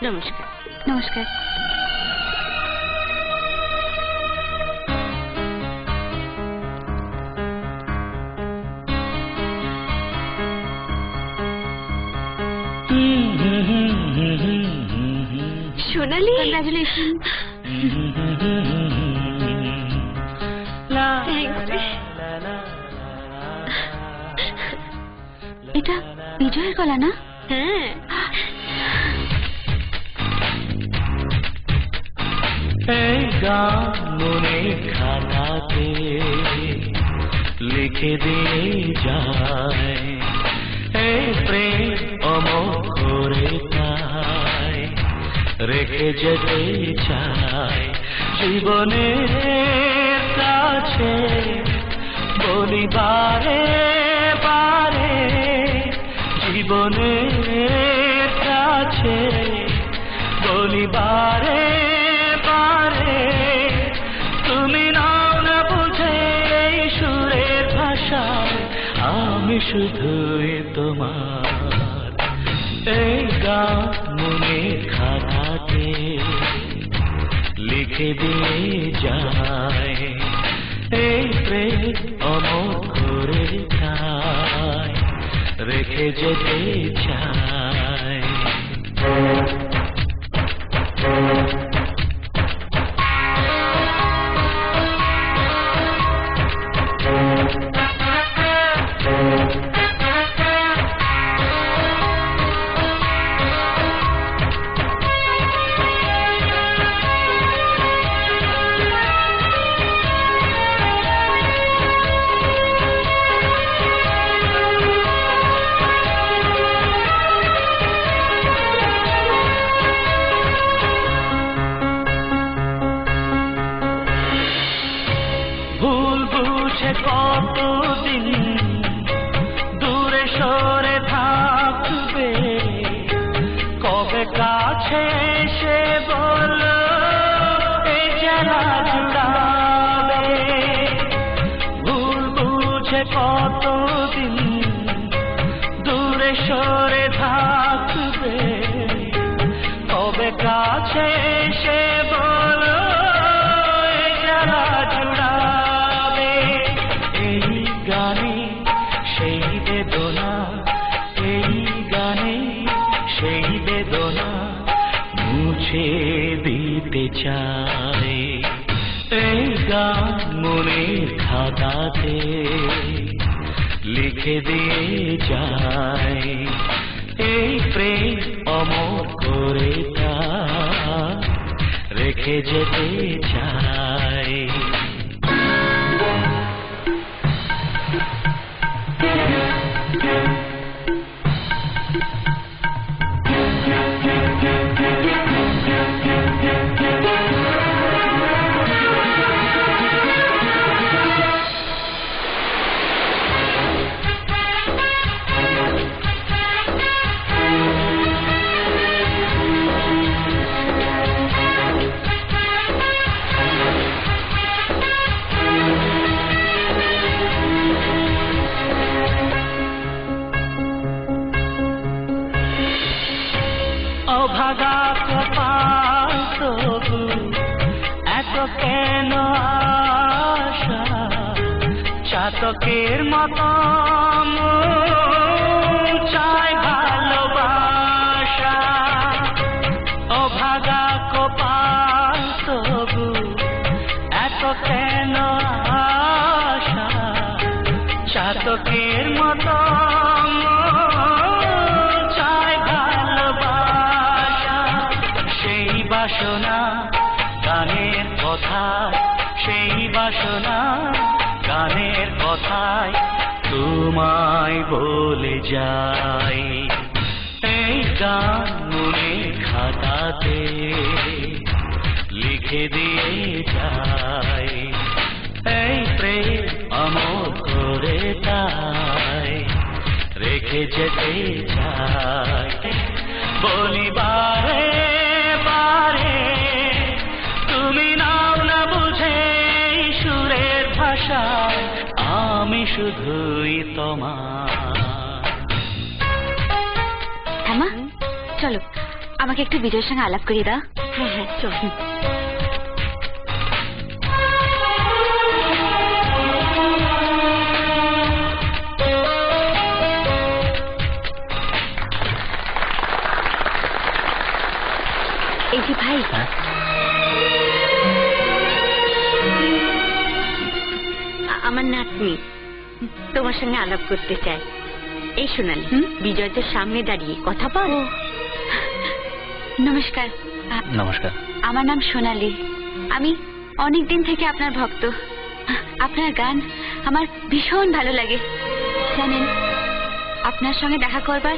নমস্কার। নমস্কার। সোনালি, কংগ্রাচুলেশন। এটা বিজয়ের গলা না? হ্যাঁ। মনে খাতাতে লিখে দিয়ে যায়, এই প্রেম অমর করে তাই রেখে যেতে চায় জীবনের কাছে বলি বারে বারে, জীবনের কাছে বলি বারে বারে, তুমি নাও না বুঝে এই সুরের ভাষায়, আমি শুধুই তোমার। এই গান মনে খাতাতে লিখে দিয়ে যায়, এই প্রেম অমর করে তাই রেখে যেতে চায়। কতদিন দূরে সরে থাকবে, কবে কাছে এসে বলো এই জ্বালা জুড়াবে। ভুল বুঝে কতদিন দূরে সরে থাকবে, কবে কাছে এসে বলো এই জ্বালা জুড়াবে। এই গানে সেই বেদনা, এই গানে সেই বেদনা মুছে দিতে চাই। এই গান মনের খাতাতে লিখে দিয়ে যায়, এই প্রেম অমর করে তা রেখে যেতে চাই। অভাগা কপাল তবু এত কেন আশা, চাতকের মতো চায় ভালোবাসা। অভাগা কপাল তবু এত কেন আশা, চাতকের মতো বাসনা গানের কথায়, সেই বাসনা গানের কথায় তোমায় বলে যাই। এই গান মনে খাতাতে লিখে দিয়ে যাই, এই প্রেম অমর করে তাই রেখে যেতে চাই। বলি বারে বারে, তুমি নাও না বুঝে সুরের ভাষায়, আমি শুধুই তোমার। হ্যাঁ চলো আমাকে একটু বিজয়ের সঙ্গে আলাপ করিয়ে দাও। হ্যাঁ হ্যাঁ চল। এই যে ভাই, আমার নাতনি তোমার সঙ্গে আলাপ করতে চাই। এই সোনালি, বিজয়দের সামনে দাঁড়িয়ে কথা বল। নমস্কার। নমস্কার। আমার নাম সোনালি। আমি অনেক দিন থেকে আপনার ভক্ত। আপনার গান আমার ভীষণ ভালো লাগে। জানেন, আপনার সঙ্গে দেখা করবার